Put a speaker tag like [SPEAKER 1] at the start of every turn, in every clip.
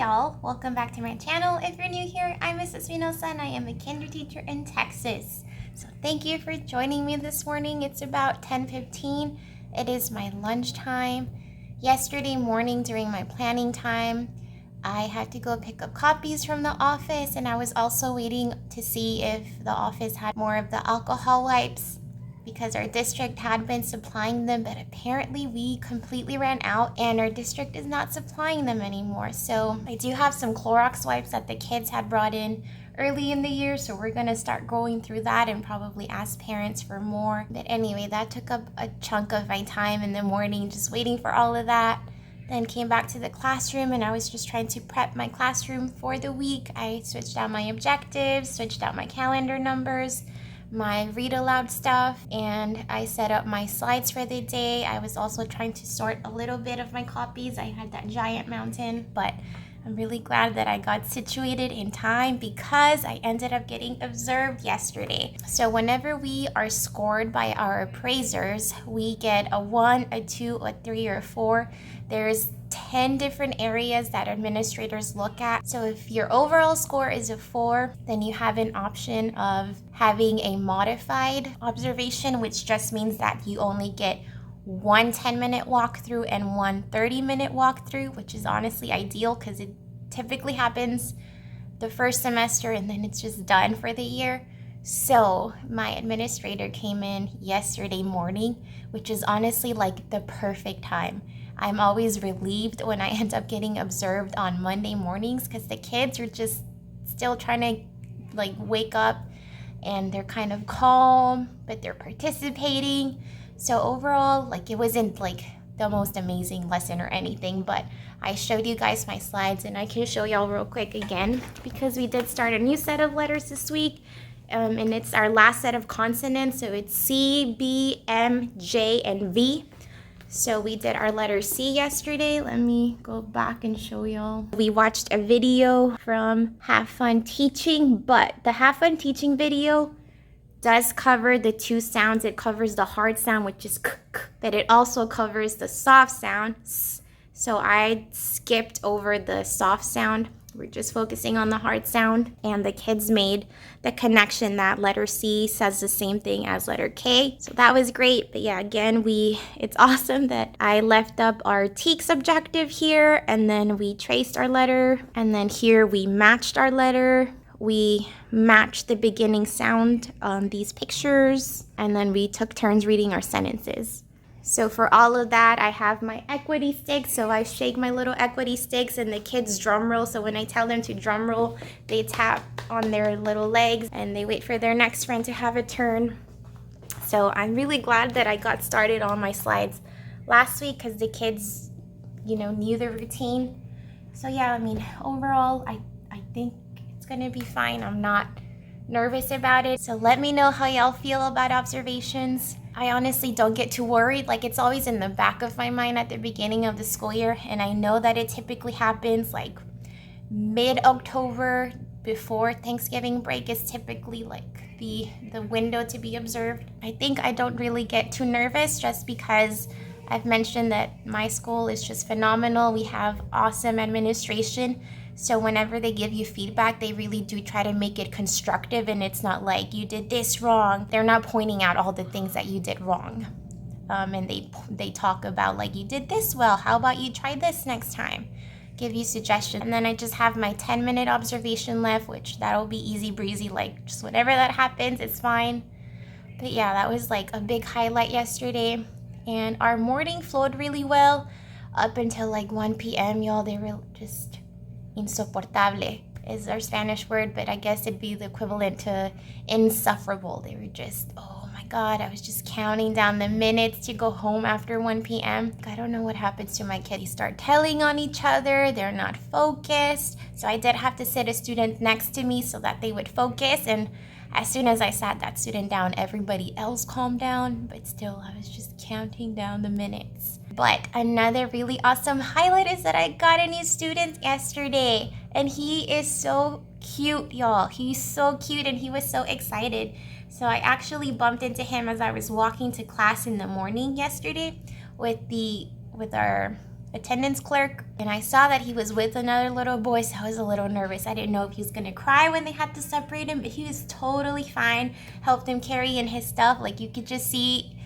[SPEAKER 1] y'all, welcome back to my channel. If you're new here, I'm Mrs. Espinosa and I am a kinder teacher in Texas. So thank you for joining me this morning. It's about 10:15. It is my lunchtime. Yesterday morning during my planning time, I had to go pick up copies from the office, and I was also waiting to see if the office had more of the alcohol wipes because our district had been supplying them, but apparently we completely ran out and our district is not supplying them anymore. So I do have some Clorox wipes that the kids had brought in early in the year, so we're gonna start going through that and probably ask parents for more. But anyway, that took up a chunk of my time in the morning, just waiting for all of that. Then came back to the classroom and I was just trying to prep my classroom for the week. I switched out my objectives, switched out my calendar numbers, my read aloud stuff, and I set up my slides for the day. I was also trying to sort a little bit of my copies. I had that giant mountain, but I'm really glad that I got situated in time because I ended up getting observed yesterday. So whenever we are scored by our appraisers, we get a 1, a 2, a 3, or a 4. There's 10 different areas that administrators look at. So if your overall score is a 4, then you have an option of having a modified observation, which just means that you only get one 10-minute walkthrough and one 30-minute walkthrough, which is honestly ideal because it typically happens the first semester and then it's just done for the year. So my administrator came in yesterday morning, which is honestly like the perfect time. I'm always relieved when I end up getting observed on Monday mornings because the kids are just still trying to like wake up and they're kind of calm, but they're participating. So overall, like it wasn't like the most amazing lesson or anything, but I showed you guys my slides and I can show y'all real quick again because we did start a new set of letters this week. And it's our last set of consonants, so it's C, B, M, J, and V. So we did our letter C yesterday. Let me go back and show y'all. We watched a video from Have Fun Teaching, but the Have Fun Teaching video does cover the two sounds. It covers the hard sound, which is k, k, but it also covers the soft sound, s. So I skipped over the soft sound. We're just focusing on the hard sound, and the kids made the connection that letter C says the same thing as letter K. So that was great. But yeah, again, it's awesome that I left up our TEKS objective here, and then we traced our letter, and then here we matched our letter. We matched the beginning sound on these pictures, and then we took turns reading our sentences. So for all of that, I have my equity sticks. So I shake my little equity sticks and the kids drum roll. So when I tell them to drum roll, they tap on their little legs and they wait for their next friend to have a turn. So I'm really glad that I got started on my slides last week because the kids, knew the routine. So yeah, I mean, overall, I think it's gonna be fine. I'm not nervous about it. So let me know how y'all feel about observations. I honestly don't get too worried. Like it's always in the back of my mind at the beginning of the school year. And I know that it typically happens like mid-October before Thanksgiving break is typically like the window to be observed. I think I don't really get too nervous just because I've mentioned that my school is just phenomenal. We have awesome administration. So whenever they give you feedback, they really do try to make it constructive, and it's not like you did this wrong. They're not pointing out all the things that you did wrong. And they talk about like, you did this well. How about you try this next time? Give you suggestions. And then I just have my 10-minute observation left, which that'll be easy breezy. Like just whenever that happens, it's fine. But yeah, that was like a big highlight yesterday. And our morning flowed really well up until like 1 p.m. Y'all, they were just insoportable is our Spanish word, but I guess it'd be the equivalent to insufferable. They were just, oh my God, I was just counting down the minutes to go home after 1 p.m. I don't know what happens to my kids. They start telling on each other. They're not focused. So I did have to sit a student next to me so that they would focus. And as soon as I sat that student down, everybody else calmed down, but still I was just counting down the minutes. But another really awesome highlight is that I got a new student yesterday, and he is so cute, y'all. He's so cute and he was so excited. So I actually bumped into him as I was walking to class in the morning yesterday with our attendance clerk, and I saw that he was with another little boy, so I was a little nervous. I didn't know if he was gonna cry when they had to separate him, but he was totally fine. Helped him carry in his stuff. Like, you could just see,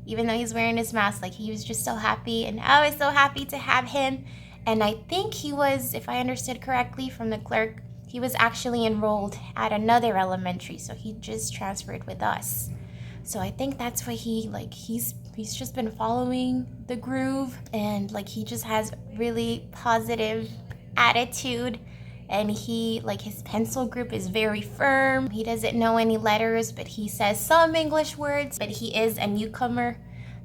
[SPEAKER 1] even though he's wearing his mask, like, he was just so happy, and I was so happy to have him. And I think he was, if I understood correctly from the clerk, he was actually enrolled at another elementary, so he just transferred with us. So I think that's why he's just been following the groove, and like, he just has really positive attitude, and he, like, his pencil grip is very firm. He doesn't know any letters, but he says some English words, but he is a newcomer.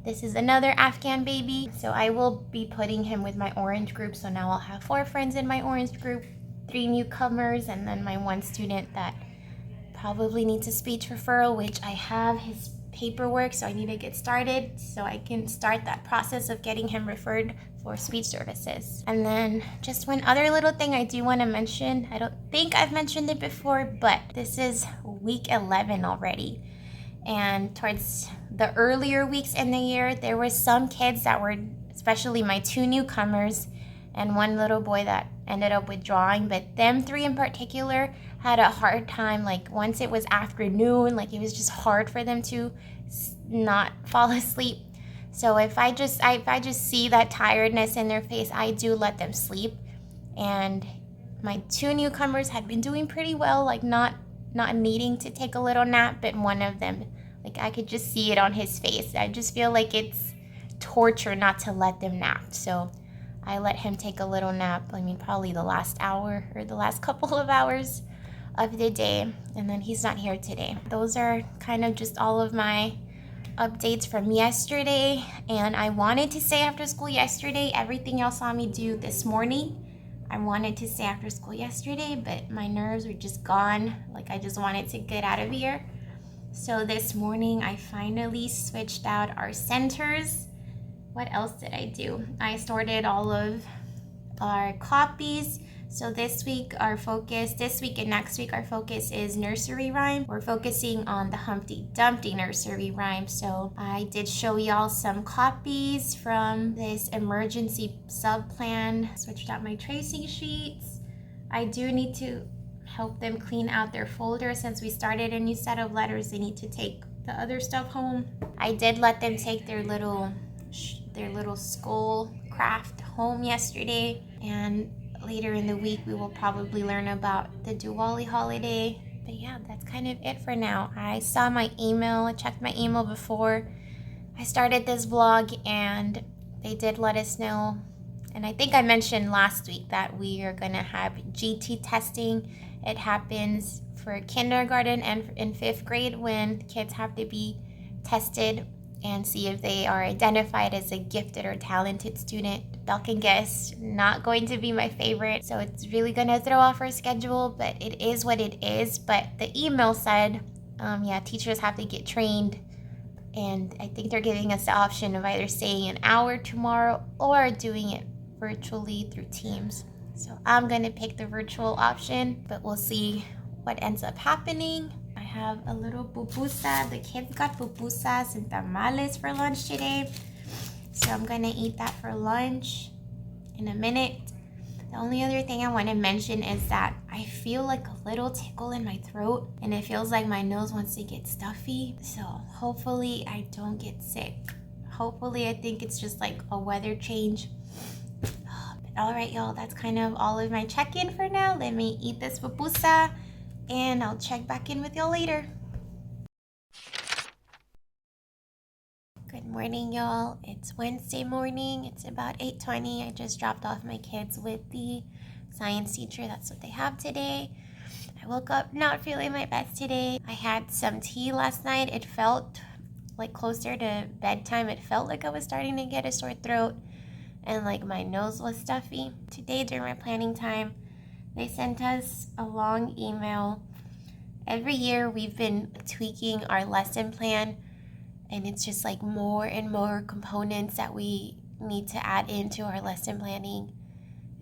[SPEAKER 1] This is another Afghan baby, so I will be putting him with my orange group. So now I'll have 4 friends in my orange group, 3 newcomers, and then my 1 student that probably needs a speech referral, which I have his paperwork, so I need to get started so I can start that process of getting him referred for speech services. And then just one other little thing I do want to mention. I don't think I've mentioned it before, but this is week 11 already. And towards the earlier weeks in the year, there were some kids that were, especially my 2 newcomers and 1 little boy that ended up withdrawing, but them 3 in particular had a hard time. Like, once it was afternoon, like, it was just hard for them to not fall asleep. So if I just see that tiredness in their face, I do let them sleep. And my 2 newcomers had been doing pretty well, like, not needing to take a little nap, but one of them, like, I could just see it on his face. I just feel like it's torture not to let them nap. So I let him take a little nap. I mean, probably the last hour or the last couple of hours of the day, and then he's not here today. Those are kind of just all of my updates from yesterday, and I wanted to say after school yesterday. Everything else saw me do this morning. I wanted to say after school yesterday, but my nerves were just gone. Like, I just wanted to get out of here. So this morning I finally switched out our centers. What else did I do? I sorted all of our copies. So this week and next week, our focus is nursery rhyme. We're focusing on the Humpty Dumpty nursery rhyme. So I did show y'all some copies from this emergency sub-plan. Switched out my tracing sheets. I do need to help them clean out their folder. Since we started a new set of letters, they need to take the other stuff home. I did let them take their little skull craft home yesterday, and later in the week we will probably learn about the Diwali holiday. But yeah, that's kind of it for now. I saw my email. I checked my email before I started this vlog, and they did let us know, and I think I mentioned last week, that we are gonna have GT testing. It happens for kindergarten and in 5th grade, when kids have to be tested and see if they are identified as a gifted or talented student. Y'all can guess, not going to be my favorite, so it's really gonna throw off our schedule, but it is what it is. But the email said, teachers have to get trained, and I think they're giving us the option of either staying an hour tomorrow or doing it virtually through Teams. So I'm gonna pick the virtual option, but we'll see what ends up happening. I have a little pupusa. The kids got pupusas and tamales for lunch today, so I'm gonna eat that for lunch in a minute. The only other thing I want to mention is that I feel like a little tickle in my throat, and it feels like my nose wants to get stuffy, so hopefully I don't get sick. Hopefully, I think it's just like a weather change. But all right, y'all, that's kind of all of my check-in for now. Let me eat this pupusa, and I'll check back in with y'all later. Good morning, y'all. It's Wednesday morning. It's about 8:20. I just dropped off my kids with the science teacher. That's what they have today. I woke up not feeling my best today. I had some tea last night. It felt like closer to bedtime. It felt like I was starting to get a sore throat, and like my nose was stuffy. Today during my planning time, they sent us a long email. Every year we've been tweaking our lesson plan, and it's just like more and more components that we need to add into our lesson planning.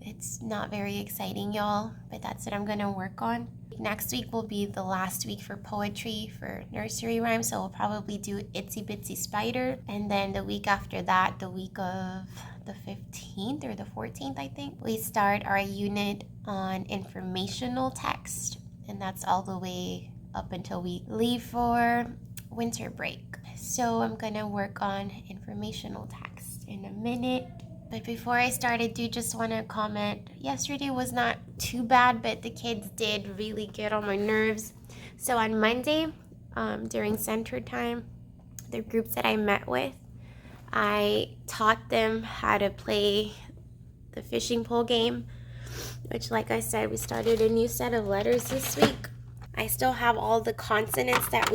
[SPEAKER 1] It's not very exciting, y'all, but that's what I'm gonna work on. Next week will be the last week for poetry for nursery rhyme, so we'll probably do Itsy Bitsy Spider. And then the week after that, the week of the 15th or the 14th, I think, we start our unit on informational text. And that's all the way up until we leave for winter break. So I'm gonna work on informational text in a minute. But before I start, I do just want to comment, yesterday was not too bad, but the kids did really get on my nerves. So on Monday, during center time, the groups that I met with, I taught them how to play the fishing pole game, which, like I said, we started a new set of letters this week. I still have all the consonants that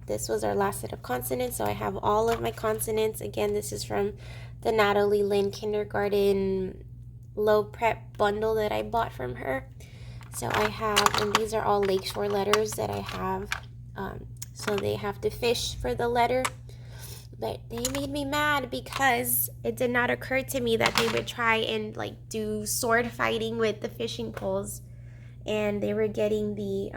[SPEAKER 1] this was our last set of consonants, so I have all of my consonants. Again, this is from the Natalie Lynn Kindergarten Low Prep bundle that I bought from her. So I have, and these are all Lakeshore letters that I have. So they have to fish for the letter. But they made me mad because it did not occur to me that they would try and do sword fighting with the fishing poles. And they were getting the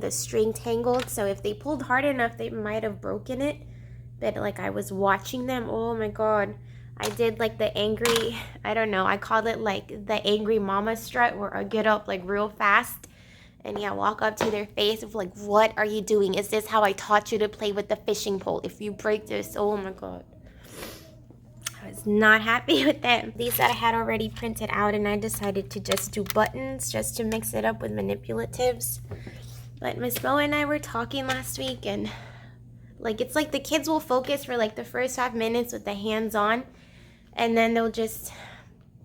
[SPEAKER 1] string tangled. So if they pulled hard enough, they might have broken it. But I was watching them, oh my god. I did the angry, I don't know, I called it the angry mama strut, where I get up real fast and walk up to their face of what are you doing? Is this how I taught you to play with the fishing pole? If you break this, oh my god. I was not happy with them. These that I had already printed out, and I decided to just do buttons just to mix it up with manipulatives. But Miss Bo and I were talking last week, and it's the kids will focus for the first 5 minutes with the hands on, and then they'll just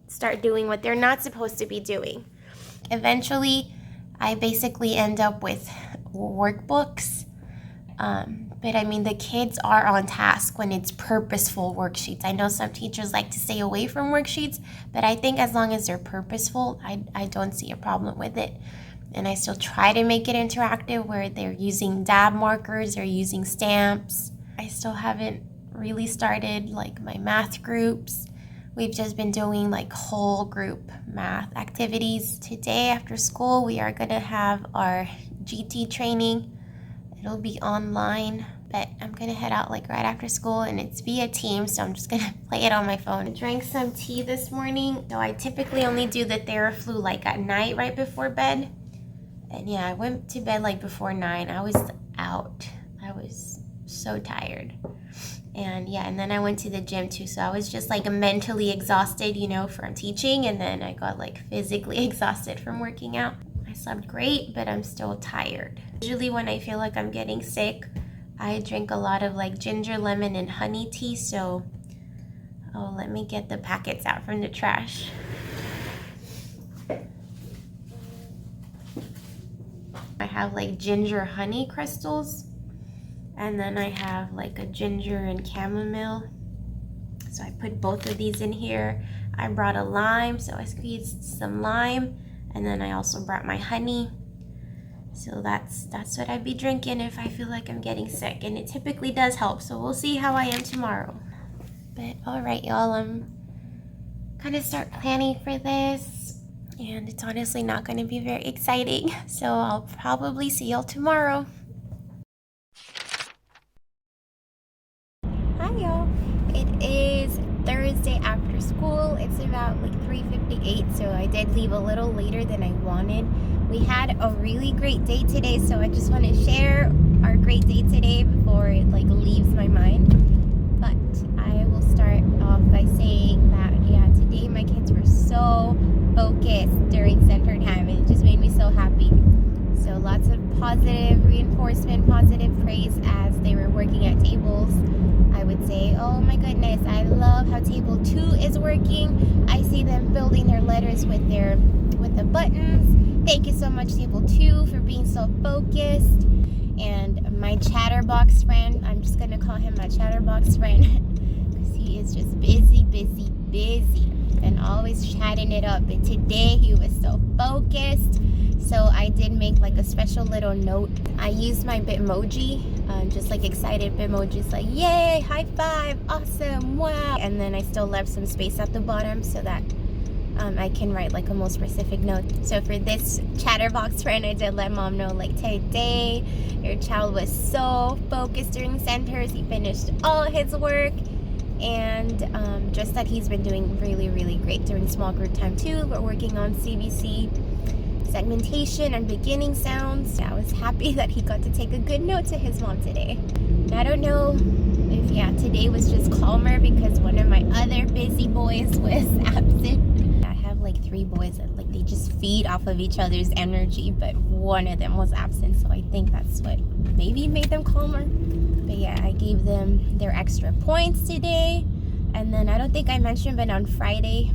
[SPEAKER 1] start doing what they're not supposed to be doing. Eventually, I basically end up with workbooks. But I mean, the kids are on task when it's purposeful worksheets. I know some teachers like to stay away from worksheets, but I think as long as they're purposeful, I don't see a problem with it. And I still try to make it interactive where they're using dab markers or using stamps. I still haven't really started my math groups. We've just been doing whole group math activities. Today after school, we are gonna have our GT training. It'll be online, but I'm gonna head out right after school, and it's via Teams, so I'm just gonna play it on my phone. I drank some tea this morning. So I typically only do the Theraflu at night right before bed. And I went to bed before 9. I was out. I was so tired. And and then I went to the gym too, so I was just mentally exhausted, from teaching, and then I got physically exhausted from working out. I slept great, but I'm still tired. Usually when I feel I'm getting sick, I drink a lot of ginger, lemon, and honey tea. So, let me get the packets out from the trash. I have ginger honey crystals, and then I have a ginger and chamomile. So I put both of these in here. I brought a lime, so I squeezed some lime, and then I also brought my honey. So that's what I'd be drinking if I feel I'm getting sick, and it typically does help. So we'll see how I am tomorrow. But all right, y'all, I'm gonna start planning for this, and it's honestly not going to be very exciting. So I'll probably see y'all tomorrow. Hi, y'all. It is Thursday after school. It's about 3:58, so I did leave a little later than I wanted. We had a really great day today, so I just want to share our great day today before it leaves my mind. But I will start off by saying that today my kids were so focused during center time, and it just made me so happy. So lots of positive reinforcement, positive praise as they were working at tables. I would say, oh my goodness, I love how table 2 is working. I see them building their letters with the buttons. Thank you so much, table 2, for being so focused. And my chatterbox friend, I'm just gonna call him my chatterbox friend because he is just busy, and always chatting it up. And today he was so focused. So I did make a special little note. I used my Bitmoji, just excited Bitmojis, yay, high five, awesome, wow. And then I still left some space at the bottom so that I can write a more specific note. So for this chatterbox friend, I did let mom know today your child was so focused during centers. He finished all his work, and just that he's been doing really, really great during small group time too. We're working on CBC segmentation and beginning sounds. I was happy that he got to take a good note to his mom today. And I don't know if, today was just calmer because one of my other busy boys was absent. I have like 3 boys that they just feed off of each other's energy, but one of them was absent, so I think that's what maybe made them calmer. But yeah, I gave them their extra points today. And then I don't think I mentioned, but on Friday,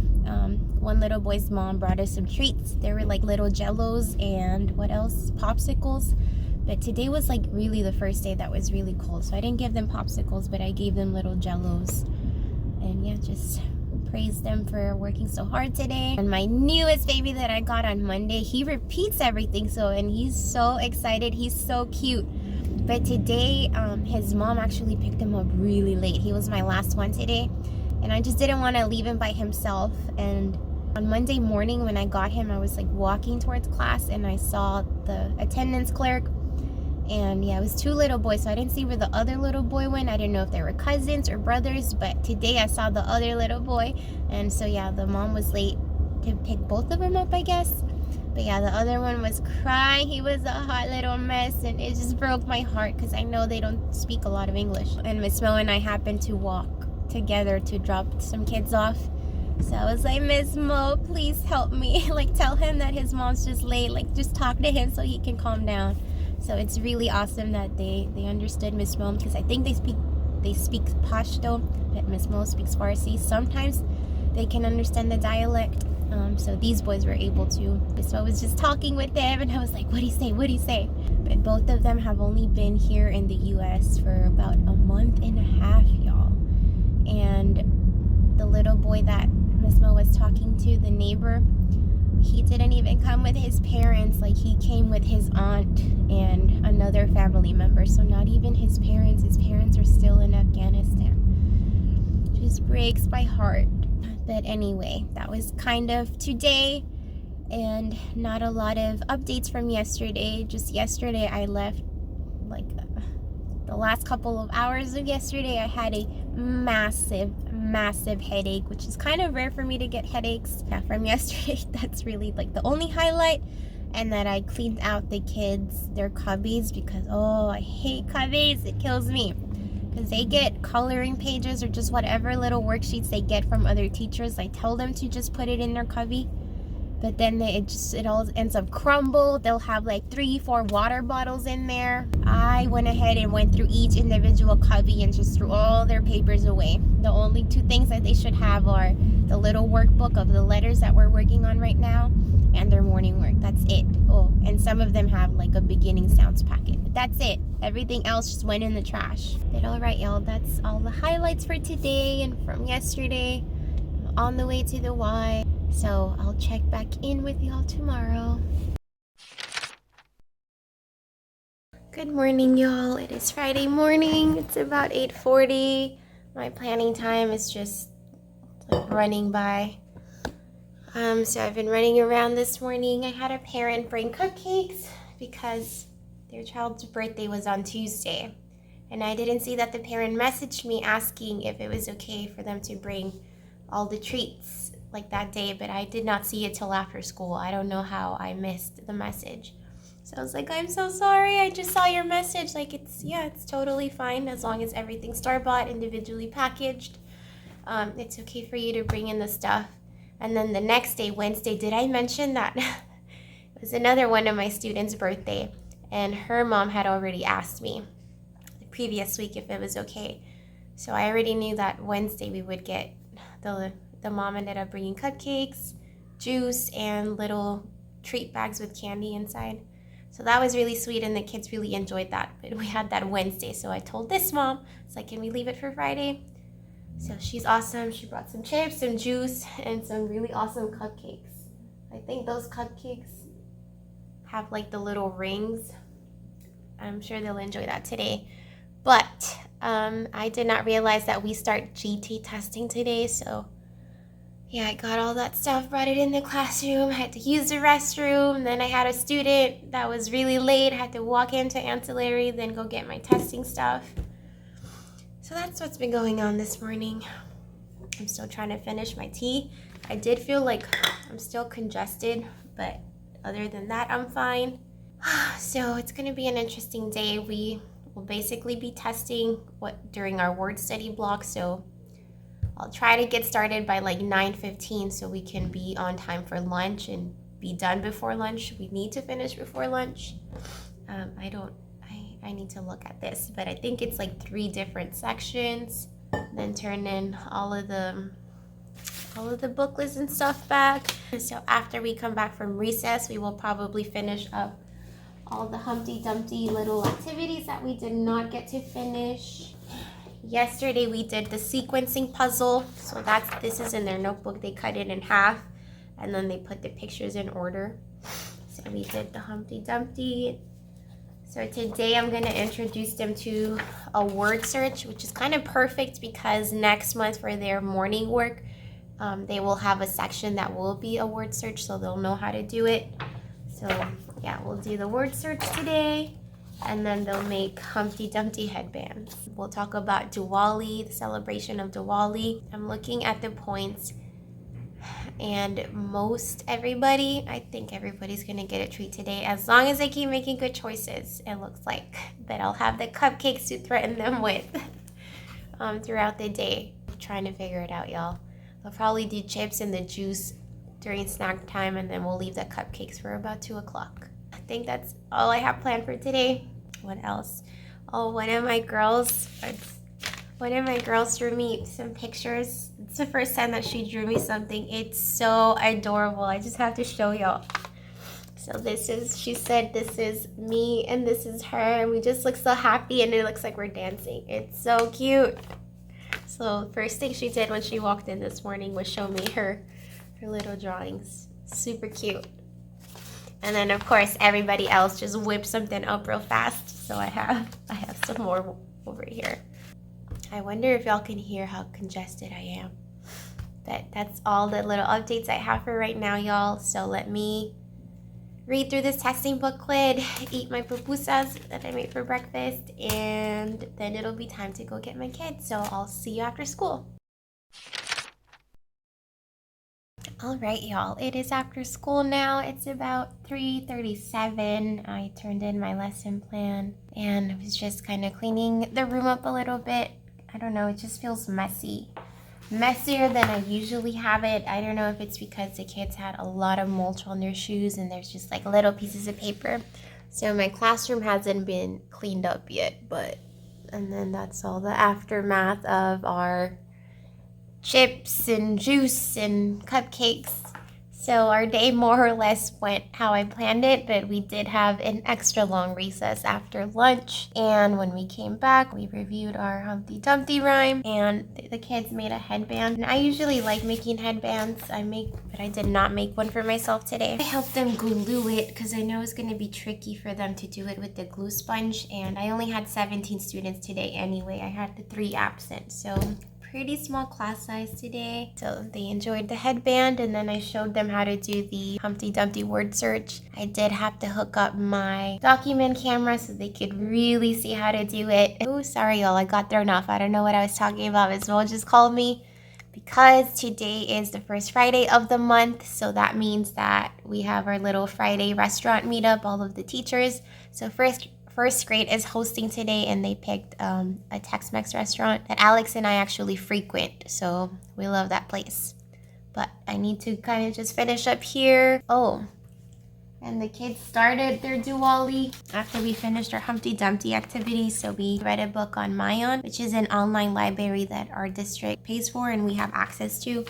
[SPEAKER 1] one little boy's mom brought us some treats. There were like little jellos and what else? Popsicles. But today was like really the first day that was really cold, so I didn't give them popsicles, but I gave them little jellos. And yeah, just praise them for working so hard today. And my newest baby that I got on Monday, he repeats everything, and he's so excited. He's so cute. But today, his mom actually picked him up really late. He was my last one today, and I just didn't want to leave him by himself. And on Monday morning when I got him, I was like walking towards class, and I saw the attendance clerk. And yeah, it was 2 little boys, so I didn't see where the other little boy went. I didn't know if they were cousins or brothers, but today I saw the other little boy. And so yeah, the mom was late to pick both of them up, I guess. But yeah, the other one was crying. He was a hot little mess, and it just broke my heart because I know they don't speak a lot of English. And Miss Mo and I happened to walk together to drop some kids off. So I was like, Miss Mo, please help me. Tell him that his mom's just late. Just talk to him so he can calm down. So it's really awesome that they understood Miss Mo, because I think they speak Pashto, but Miss Mo speaks Farsi. Sometimes they can understand the dialect. So these boys were able to. Miss Mo was just talking with them, and I was like, what'd he say? What'd he say? But both of them have only been here in the US for about a month and a half, y'all. And the little boy that Miss Mo was talking to, the neighbor, he didn't even come with his parents. He came with his aunt and another family member. So not even his parents. His parents are still in Afghanistan. Just breaks my heart. But anyway, that was kind of today, and not a lot of updates from yesterday. Just yesterday I left, the last couple of hours of yesterday, I had a massive headache, which is kind of rare for me to get headaches. Yeah, from yesterday, that's really the only highlight. And that I cleaned out the kids, their cubbies, because I hate cubbies. It kills me. Because they get coloring pages or just whatever little worksheets they get from other teachers. I tell them to just put it in their cubby, but then it all ends up crumbled. They'll have 3-4 water bottles in there. I went ahead and went through each individual cubby and just threw all their papers away. The only 2 things that they should have are the little workbook of the letters that we're working on right now and their morning work. That's it. And some of them have a beginning sounds packet, but that's it. Everything else just went in the trash. But all right, y'all, that's all the highlights for today and from yesterday. I'm on the way to the Y. So I'll check back in with y'all tomorrow. Good morning, y'all. It is Friday morning. It's about 8:40. My planning time is just running by. So I've been running around this morning. I had a parent bring cupcakes because their child's birthday was on Tuesday. And I didn't see that the parent messaged me asking if it was okay for them to bring all the treats that day, but I did not see it till after school. I don't know how I missed the message. So I was like, I'm so sorry. I just saw your message. It's totally fine as long as everything's store-bought, individually packaged. It's okay for you to bring in the stuff. And then the next day, Wednesday, did I mention that it was another one of my students' birthday, and her mom had already asked me the previous week if it was okay. So I already knew that Wednesday we would get the mom ended up bringing cupcakes, juice, and little treat bags with candy inside. So that was really sweet, and the kids really enjoyed that. But we had that Wednesday, so I told this mom, it's can we leave it for Friday? So she's awesome. She brought some chips, some juice, and some really awesome cupcakes. I think those cupcakes have the little rings. I'm sure they'll enjoy that today. But I did not realize that we start GT testing today, so yeah, I got all that stuff, brought it in the classroom, I had to use the restroom, then I had a student that was really late, I had to walk into ancillary, then go get my testing stuff. So that's what's been going on this morning. I'm still trying to finish my tea. I did feel like I'm still congested, but other than that, I'm fine. So it's gonna be an interesting day. We will basically be testing during our word study block. So I'll try to get started by like 9:15 so we can be on time for lunch and be done before lunch. We need to finish before lunch. I need to look at this, but I think it's like 3 different sections. Then turn in all of the booklets and stuff back. And so after we come back from recess, we will probably finish up all the Humpty Dumpty little activities that we did not get to finish. Yesterday we did the sequencing puzzle. So this is in their notebook. They cut it in half and then they put the pictures in order. So we did the Humpty Dumpty. So today I'm going to introduce them to a word search, which is kind of perfect because next month for their morning work, they will have a section that will be a word search, so they'll know how to do it. So yeah, we'll do the word search today, and then they'll make Humpty Dumpty headbands. We'll talk about Diwali, the celebration of Diwali. I'm looking at the points, and I think everybody's gonna get a treat today as long as they keep making good choices. It looks like that I'll have the cupcakes to threaten them with throughout the day. I'm trying to figure it out, y'all. I'll probably do chips and the juice during snack time, and then we'll leave the cupcakes for about 2 o'clock. I think that's all I have planned for today. What else? Oh, one of my girls drew me some pictures. It's the first time that she drew me something. It's so adorable. I just have to show y'all. So she said this is me and this is her, and we just look so happy, and it looks like we're dancing. It's so cute. So first thing she did when she walked in this morning was show me her little drawings. Super cute. And then of course everybody else just whipped something up real fast. So I have some more over here. I wonder if y'all can hear how congested I am. But that's all the little updates I have for right now, y'all. So let me read through this testing booklet, eat my pupusas that I made for breakfast, and then it'll be time to go get my kids. So I'll see you after school. All right, y'all, it is after school now. It's about 3:37. I turned in my lesson plan and I was just kind of cleaning the room up a little bit. I don't know, it just feels messy. Messier than I usually have it. I don't know if it's because the kids had a lot of mulch on their shoes and there's just like little pieces of paper. So my classroom hasn't been cleaned up yet, and then that's all the aftermath of our chips and juice and cupcakes. So our day more or less went how I planned it, but we did have an extra long recess after lunch. And when we came back, we reviewed our Humpty Dumpty rhyme, and the kids made a headband. And I usually like making headbands. But I did not make one for myself today. I helped them glue it because I know it's going to be tricky for them to do it with the glue sponge. And I only had 17 students today anyway. I had the 3 absent, so pretty small class size today. So they enjoyed the headband, and then I showed them how to do the Humpty Dumpty word search. I did have to hook up my document camera so they could really see how to do it. Oh, sorry y'all, I got thrown off. I don't know what I was talking about. As well, just called me because today is the first Friday of the month. So that means that we have our little Friday restaurant meetup, all of the teachers. So first grade is hosting today, and they picked a Tex-Mex restaurant that Alex and I actually frequent, so we love that place. But I need to kind of just finish up here. Oh, and the kids started their Diwali after we finished our Humpty Dumpty activity. So we read a book on Mayan, which is an online library that our district pays for and we have access to.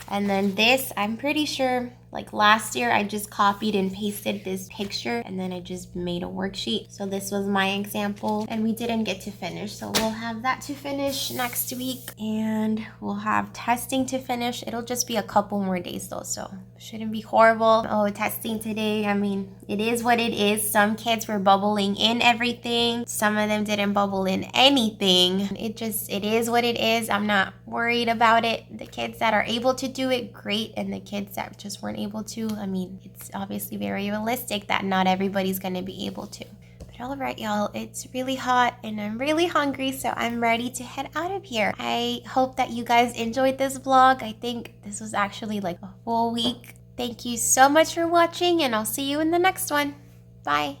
[SPEAKER 1] And then this, I'm pretty sure, like last year, I just copied and pasted this picture and then I just made a worksheet. So this was my example and we didn't get to finish. So we'll have that to finish next week and we'll have testing to finish. It'll just be a couple more days though, so shouldn't be horrible. Oh, testing today, I mean, it is what it is. Some kids were bubbling in everything. Some of them didn't bubble in anything. It is what it is. I'm not worried about it. The kids that are able to do it, great. And the kids that just weren't able to, I mean, it's obviously very realistic that not everybody's going to be able to. But All right, y'all, it's really hot and I'm really hungry, so I'm ready to head out of here. I hope that you guys enjoyed this vlog. I think this was actually like a full week. Thank you so much for watching, and I'll see you in the next one. Bye.